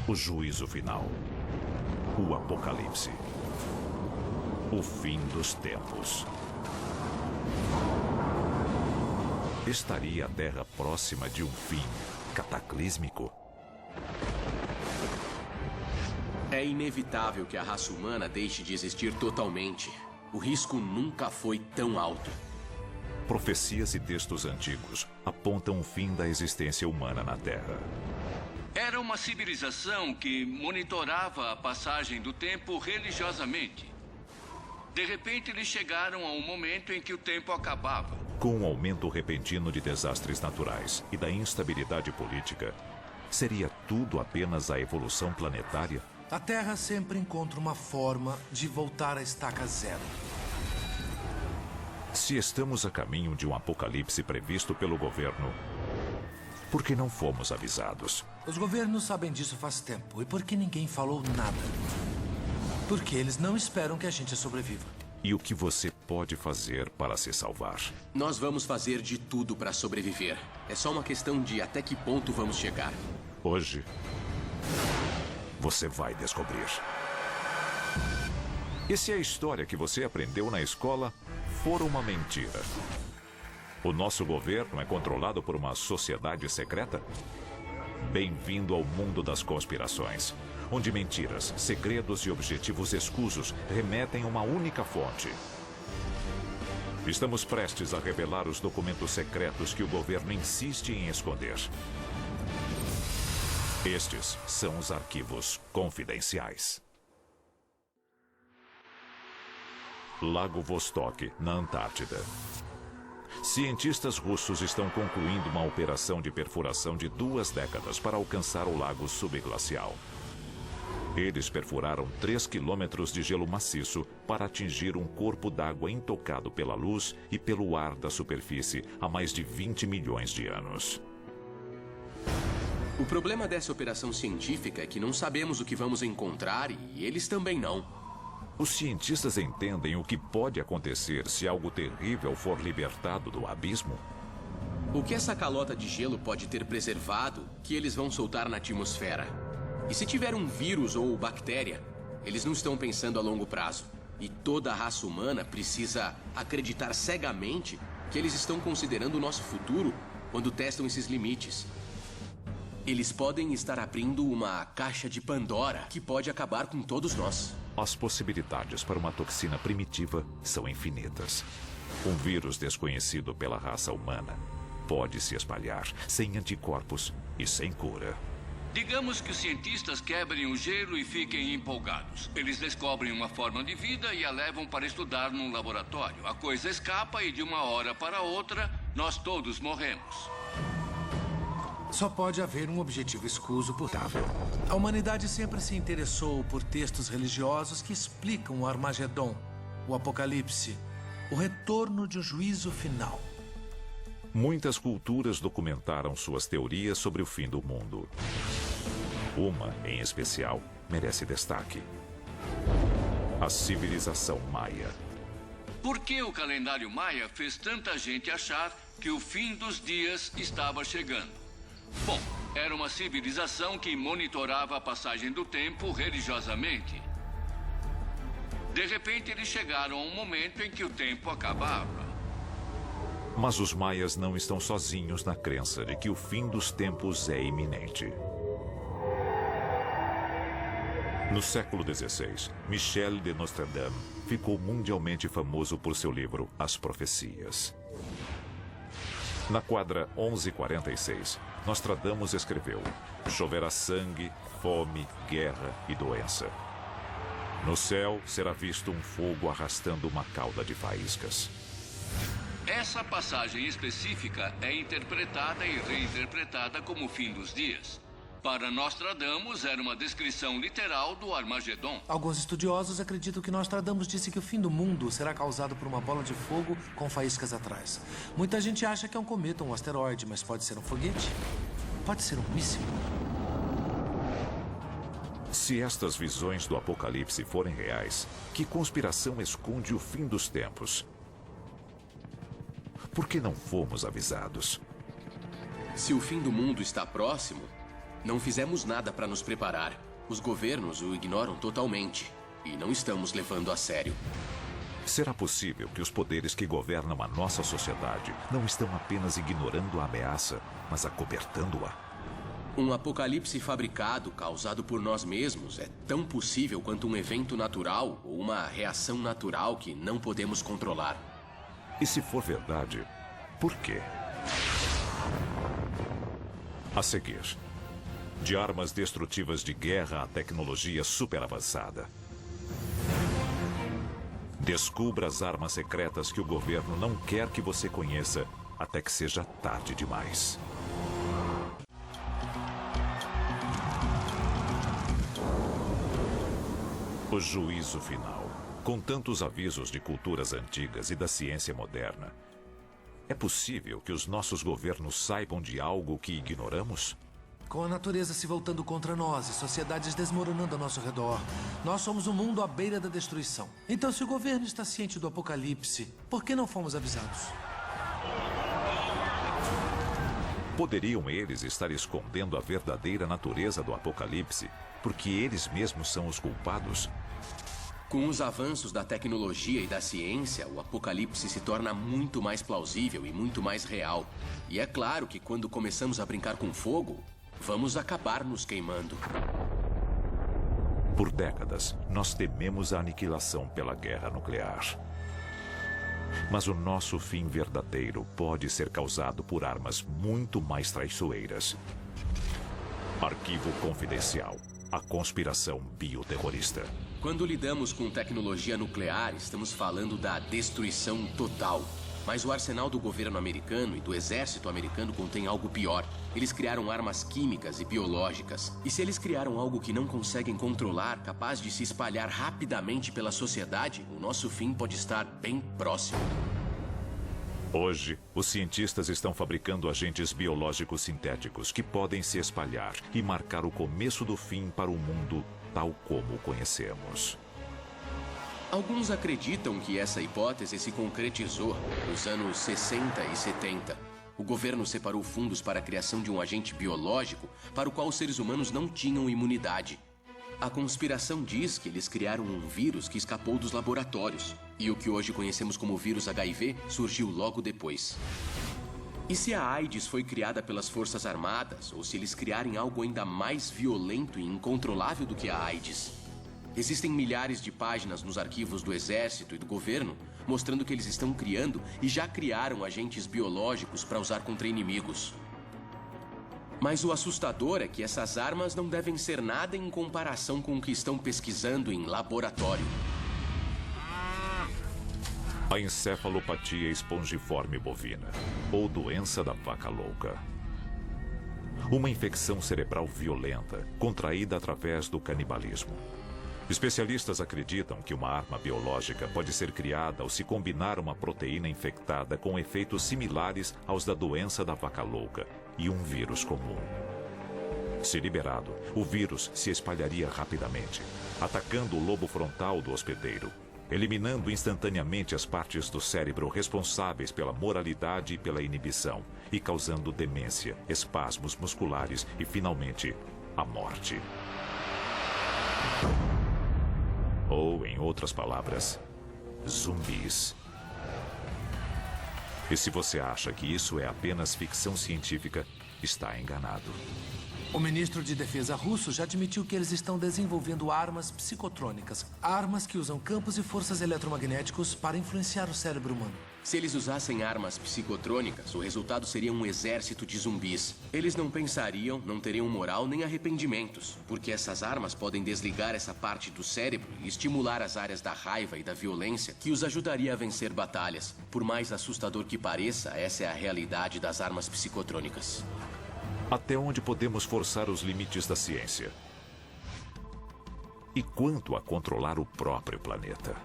O juízo final. O apocalipse. O fim dos tempos. Estaria a Terra próxima de um fim cataclísmico? É inevitável que a raça humana deixe de existir totalmente. O risco nunca foi tão alto. Profecias e textos antigos apontam o fim da existência humana na Terra. Era uma civilização que monitorava a passagem do tempo religiosamente. De repente, eles chegaram a um momento em que o tempo acabava. Com o aumento repentino de desastres naturais e da instabilidade política, seria tudo apenas a evolução planetária? A Terra sempre encontra uma forma de voltar à estaca zero. Se estamos a caminho de um apocalipse previsto pelo governo, por que não fomos avisados? Os governos sabem disso faz tempo. E por que ninguém falou nada? Porque eles não esperam que a gente sobreviva. E o que você pode fazer para se salvar? Nós vamos fazer de tudo para sobreviver. É só uma questão de até que ponto vamos chegar. Hoje, você vai descobrir. E se a história que você aprendeu na escola for uma mentira? O nosso governo é controlado por uma sociedade secreta? Bem-vindo ao mundo das conspirações, onde mentiras, segredos e objetivos escusos remetem a uma única fonte. Estamos prestes a revelar os documentos secretos que o governo insiste em esconder. Estes são os arquivos confidenciais. Lago Vostok, na Antártida. Cientistas russos estão concluindo uma operação de perfuração de 2 décadas para alcançar o lago subglacial. Eles perfuraram 3 quilômetros de gelo maciço para atingir um corpo d'água intocado pela luz e pelo ar da superfície há mais de 20 milhões de anos. O problema dessa operação científica é que não sabemos o que vamos encontrar e eles também não. Os cientistas entendem o que pode acontecer se algo terrível for libertado do abismo? O que essa calota de gelo pode ter preservado que eles vão soltar na atmosfera? E se tiver um vírus ou bactéria, eles não estão pensando a longo prazo. E toda a raça humana precisa acreditar cegamente que eles estão considerando o nosso futuro quando testam esses limites. Eles podem estar abrindo uma caixa de Pandora que pode acabar com todos nós. As possibilidades para uma toxina primitiva são infinitas. Um vírus desconhecido pela raça humana pode se espalhar sem anticorpos e sem cura. Digamos que os cientistas quebrem o gelo e fiquem empolgados. Eles descobrem uma forma de vida e a levam para estudar num laboratório. A coisa escapa e de uma hora para outra, nós todos morremos. Só pode haver um objetivo escuso potável. A humanidade sempre se interessou por textos religiosos que explicam o Armagedon, o Apocalipse, o retorno de um juízo final. Muitas culturas documentaram suas teorias sobre o fim do mundo. Uma, em especial, merece destaque: a civilização maia. Por que o calendário maia fez tanta gente achar que o fim dos dias estava chegando? Bom, era uma civilização que monitorava a passagem do tempo religiosamente. De repente, eles chegaram a um momento em que o tempo acabava. Mas os maias não estão sozinhos na crença de que o fim dos tempos é iminente. No século XVI, Michel de Nostradame ficou mundialmente famoso por seu livro As Profecias. Na quadra 1146, Nostradamus escreveu: choverá sangue, fome, guerra e doença. No céu será visto um fogo arrastando uma cauda de faíscas. Essa passagem específica é interpretada e reinterpretada como o fim dos dias. Para Nostradamus, era uma descrição literal do Armagedon. Alguns estudiosos acreditam que Nostradamus disse que o fim do mundo será causado por uma bola de fogo com faíscas atrás. Muita gente acha que é um cometa ou um asteroide, mas pode ser um foguete. Pode ser um míssil. Se estas visões do Apocalipse forem reais, que conspiração esconde o fim dos tempos? Por que não fomos avisados? Se o fim do mundo está próximo, Não fizemos nada para nos preparar. Os governos o ignoram totalmente. E não estamos levando a sério. Será possível que os poderes que governam a nossa sociedade não estão apenas ignorando a ameaça, mas acobertando-a? Um apocalipse fabricado, causado por nós mesmos, é tão possível quanto um evento natural ou uma reação natural que não podemos controlar. E se for verdade, por quê? A seguir, de armas destrutivas de guerra à tecnologia superavançada. Descubra as armas secretas que o governo não quer que você conheça até que seja tarde demais. O juízo final. Com tantos avisos de culturas antigas e da ciência moderna, é possível que os nossos governos saibam de algo que ignoramos? Com a natureza se voltando contra nós e sociedades desmoronando ao nosso redor, nós somos um mundo à beira da destruição. Então, se o governo está ciente do apocalipse, por que não fomos avisados? Poderiam eles estar escondendo a verdadeira natureza do apocalipse, porque eles mesmos são os culpados? Com os avanços da tecnologia e da ciência, o apocalipse se torna muito mais plausível e muito mais real. E é claro que quando começamos a brincar com fogo, vamos acabar nos queimando. Por décadas, nós tememos a aniquilação pela guerra nuclear. Mas o nosso fim verdadeiro pode ser causado por armas muito mais traiçoeiras. Arquivo confidencial. A conspiração bioterrorista. Quando lidamos com tecnologia nuclear, estamos falando da destruição total. Mas o arsenal do governo americano e do exército americano contém algo pior. Eles criaram armas químicas e biológicas. E se eles criaram algo que não conseguem controlar, capaz de se espalhar rapidamente pela sociedade, o nosso fim pode estar bem próximo. Hoje, os cientistas estão fabricando agentes biológicos sintéticos que podem se espalhar e marcar o começo do fim para o mundo tal como o conhecemos. Alguns acreditam que essa hipótese se concretizou nos anos 60 e 70. O governo separou fundos para a criação de um agente biológico para o qual os seres humanos não tinham imunidade. A conspiração diz que eles criaram um vírus que escapou dos laboratórios. E o que hoje conhecemos como vírus HIV surgiu logo depois. E se a AIDS foi criada pelas Forças Armadas, ou se eles criarem algo ainda mais violento e incontrolável do que a AIDS? Existem milhares de páginas nos arquivos do Exército e do governo mostrando que eles estão criando e já criaram agentes biológicos para usar contra inimigos. Mas o assustador é que essas armas não devem ser nada em comparação com o que estão pesquisando em laboratório. A encefalopatia espongiforme bovina, ou doença da vaca louca. Uma infecção cerebral violenta, contraída através do canibalismo. Especialistas acreditam que uma arma biológica pode ser criada ao se combinar uma proteína infectada com efeitos similares aos da doença da vaca louca e um vírus comum. Se liberado, o vírus se espalharia rapidamente, atacando o lobo frontal do hospedeiro, eliminando instantaneamente as partes do cérebro responsáveis pela moralidade e pela inibição, e causando demência, espasmos musculares e, finalmente, a morte. Ou, em outras palavras, zumbis. E se você acha que isso é apenas ficção científica, está enganado. O ministro de Defesa russo já admitiu que eles estão desenvolvendo armas psicotrônicas. Armas que usam campos e forças eletromagnéticos para influenciar o cérebro humano. Se eles usassem armas psicotrônicas, o resultado seria um exército de zumbis. Eles não pensariam, não teriam moral nem arrependimentos, porque essas armas podem desligar essa parte do cérebro e estimular as áreas da raiva e da violência que os ajudaria a vencer batalhas. Por mais assustador que pareça, essa é a realidade das armas psicotrônicas. Até onde podemos forçar os limites da ciência? E quanto a controlar o próprio planeta?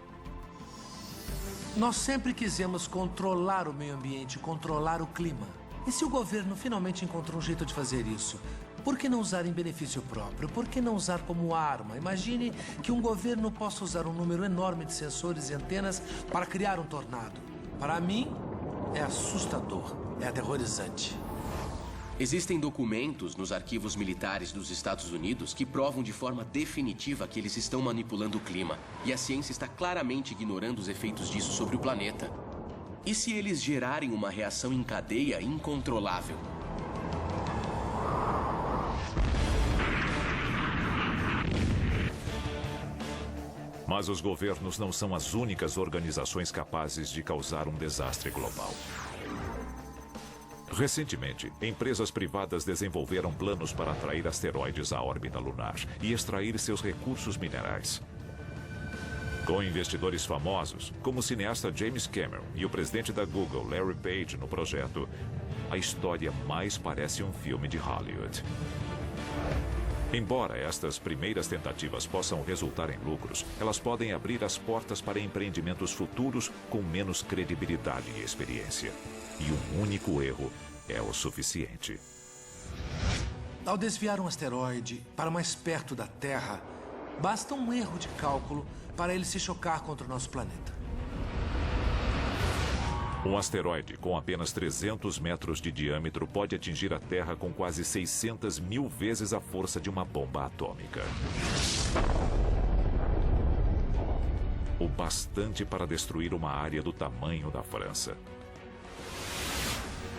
Nós sempre quisemos controlar o meio ambiente, controlar o clima. E se o governo finalmente encontrou um jeito de fazer isso? Por que não usar em benefício próprio? Por que não usar como arma? Imagine que um governo possa usar um número enorme de sensores e antenas para criar um tornado. Para mim, é assustador, é aterrorizante. Existem documentos nos arquivos militares dos Estados Unidos que provam de forma definitiva que eles estão manipulando o clima. E a ciência está claramente ignorando os efeitos disso sobre o planeta. E se eles gerarem uma reação em cadeia incontrolável? Mas os governos não são as únicas organizações capazes de causar um desastre global. Recentemente, empresas privadas desenvolveram planos para atrair asteroides à órbita lunar e extrair seus recursos minerais. Com investidores famosos, como o cineasta James Cameron e o presidente da Google, Larry Page, no projeto, a história mais parece um filme de Hollywood. Embora estas primeiras tentativas possam resultar em lucros, elas podem abrir as portas para empreendimentos futuros com menos credibilidade e experiência. E um único erro é o suficiente. Ao desviar um asteroide para mais perto da Terra, basta um erro de cálculo para ele se chocar contra o nosso planeta. Um asteroide com apenas 300 metros de diâmetro pode atingir a Terra com quase 600 mil vezes a força de uma bomba atômica. O bastante para destruir uma área do tamanho da França.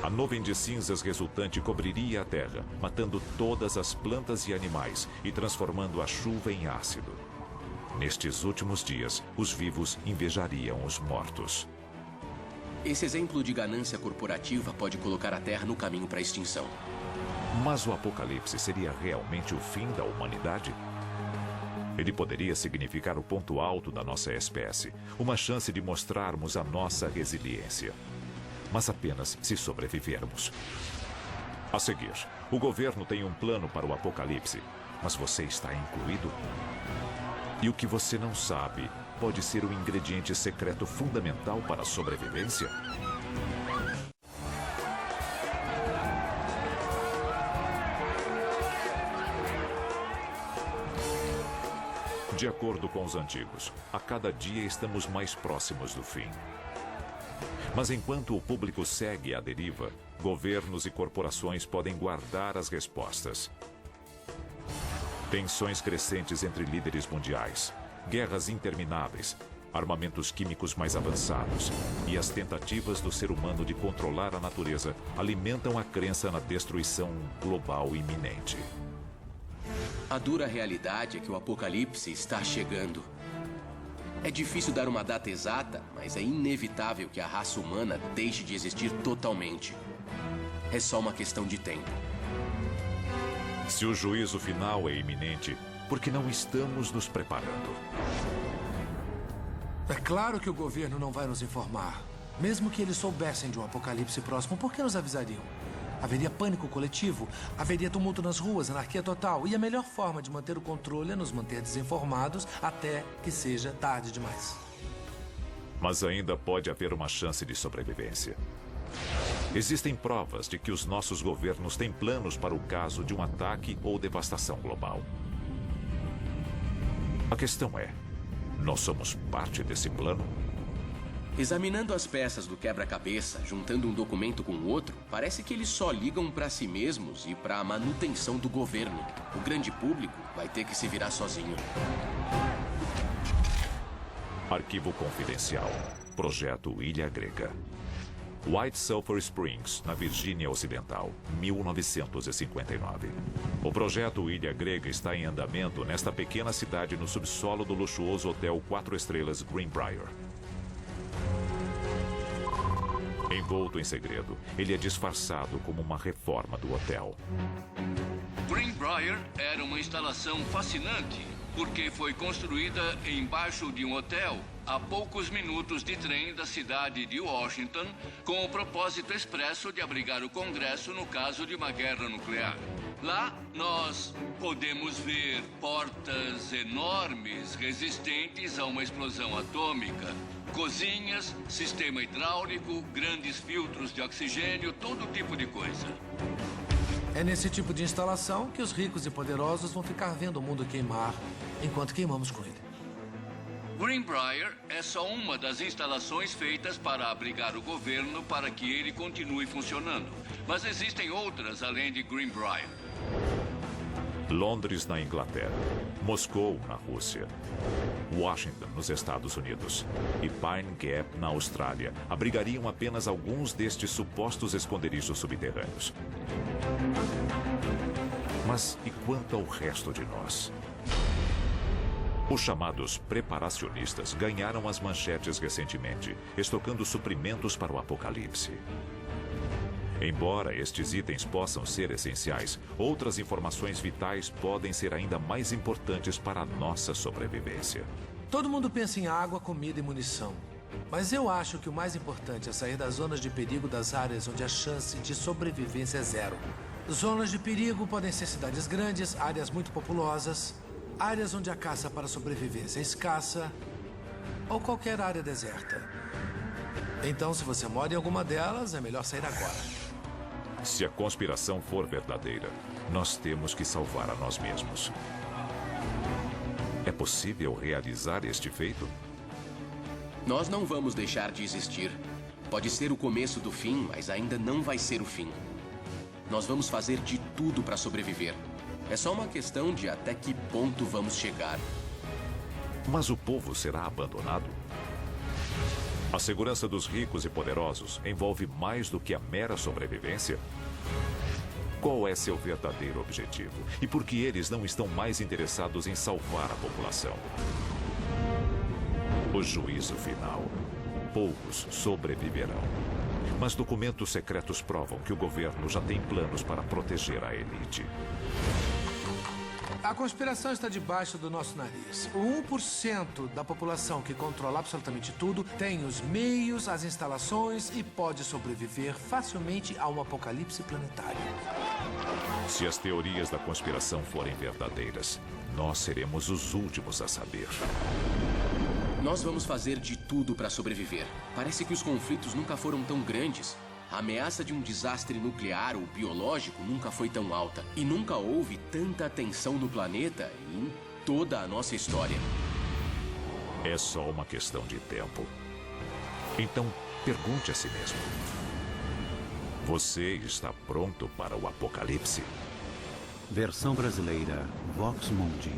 A nuvem de cinzas resultante cobriria a Terra, matando todas as plantas e animais e transformando a chuva em ácido. Nestes últimos dias, os vivos invejariam os mortos. Esse exemplo de ganância corporativa pode colocar a Terra no caminho para a extinção. Mas o apocalipse seria realmente o fim da humanidade? Ele poderia significar o ponto alto da nossa espécie, uma chance de mostrarmos a nossa resiliência. Mas apenas se sobrevivermos. A seguir, o governo tem um plano para o apocalipse, mas você está incluído? E o que você não sabe pode ser o ingrediente secreto fundamental para a sobrevivência? De acordo com os antigos, a cada dia estamos mais próximos do fim. Mas enquanto o público segue à deriva, governos e corporações podem guardar as respostas. Tensões crescentes entre líderes mundiais, guerras intermináveis, armamentos químicos mais avançados e as tentativas do ser humano de controlar a natureza alimentam a crença na destruição global iminente. A dura realidade é que o apocalipse está chegando. É difícil dar uma data exata, mas é inevitável que a raça humana deixe de existir totalmente. É só uma questão de tempo. Se o juízo final é iminente, por que não estamos nos preparando? É claro que o governo não vai nos informar. Mesmo que eles soubessem de um apocalipse próximo, por que nos avisariam? Haveria pânico coletivo, haveria tumulto nas ruas, anarquia total. E a melhor forma de manter o controle é nos manter desinformados até que seja tarde demais. Mas ainda pode haver uma chance de sobrevivência. Existem provas de que os nossos governos têm planos para o caso de um ataque ou devastação global. A questão é, nós somos parte desse plano? Examinando as peças do quebra-cabeça, juntando um documento com o outro, parece que eles só ligam para si mesmos e para a manutenção do governo. O grande público vai ter que se virar sozinho. Arquivo confidencial. Projeto Ilha Grega. White Sulphur Springs, na Virgínia Ocidental, 1959. O projeto Ilha Grega está em andamento nesta pequena cidade no subsolo do luxuoso hotel 4 estrelas Greenbrier. Envolto em segredo, ele é disfarçado como uma reforma do hotel. Greenbrier era uma instalação fascinante, porque foi construída embaixo de um hotel a poucos minutos de trem da cidade de Washington, com o propósito expresso de abrigar o Congresso no caso de uma guerra nuclear. Lá, nós podemos ver portas enormes resistentes a uma explosão atômica, cozinhas, sistema hidráulico, grandes filtros de oxigênio, todo tipo de coisa. É nesse tipo de instalação que os ricos e poderosos vão ficar vendo o mundo queimar enquanto queimamos com ele. Greenbrier é só uma das instalações feitas para abrigar o governo para que ele continue funcionando. Mas existem outras além de Greenbrier. Londres, na Inglaterra. Moscou, na Rússia. Washington, nos Estados Unidos. E Pine Gap, na Austrália, abrigariam apenas alguns destes supostos esconderijos subterrâneos. Mas e quanto ao resto de nós? Os chamados preparacionistas ganharam as manchetes recentemente, estocando suprimentos para o apocalipse. Embora estes itens possam ser essenciais, outras informações vitais podem ser ainda mais importantes para a nossa sobrevivência. Todo mundo pensa em água, comida e munição. Mas eu acho que o mais importante é sair das zonas de perigo das áreas onde a chance de sobrevivência é zero. Zonas de perigo podem ser cidades grandes, áreas muito populosas, áreas onde a caça para sobrevivência é escassa, ou qualquer área deserta. Então, se você mora em alguma delas, é melhor sair agora. Se a conspiração for verdadeira, nós temos que salvar a nós mesmos. É possível realizar este feito? Nós não vamos deixar de existir. Pode ser o começo do fim, mas ainda não vai ser o fim. Nós vamos fazer de tudo para sobreviver. É só uma questão de até que ponto vamos chegar. Mas o povo será abandonado? A segurança dos ricos e poderosos envolve mais do que a mera sobrevivência? Qual é seu verdadeiro objetivo? E por que eles não estão mais interessados em salvar a população? O juízo final. Poucos sobreviverão. Mas documentos secretos provam que o governo já tem planos para proteger a elite. A conspiração está debaixo do nosso nariz. O 1% da população que controla absolutamente tudo tem os meios, as instalações e pode sobreviver facilmente a um apocalipse planetário. Se as teorias da conspiração forem verdadeiras, nós seremos os últimos a saber. Nós vamos fazer de tudo para sobreviver. Parece que os conflitos nunca foram tão grandes. A ameaça de um desastre nuclear ou biológico nunca foi tão alta. E nunca houve tanta tensão no planeta em toda a nossa história. É só uma questão de tempo. Então, pergunte a si mesmo. Você está pronto para o apocalipse? Versão brasileira, Vox Mundi.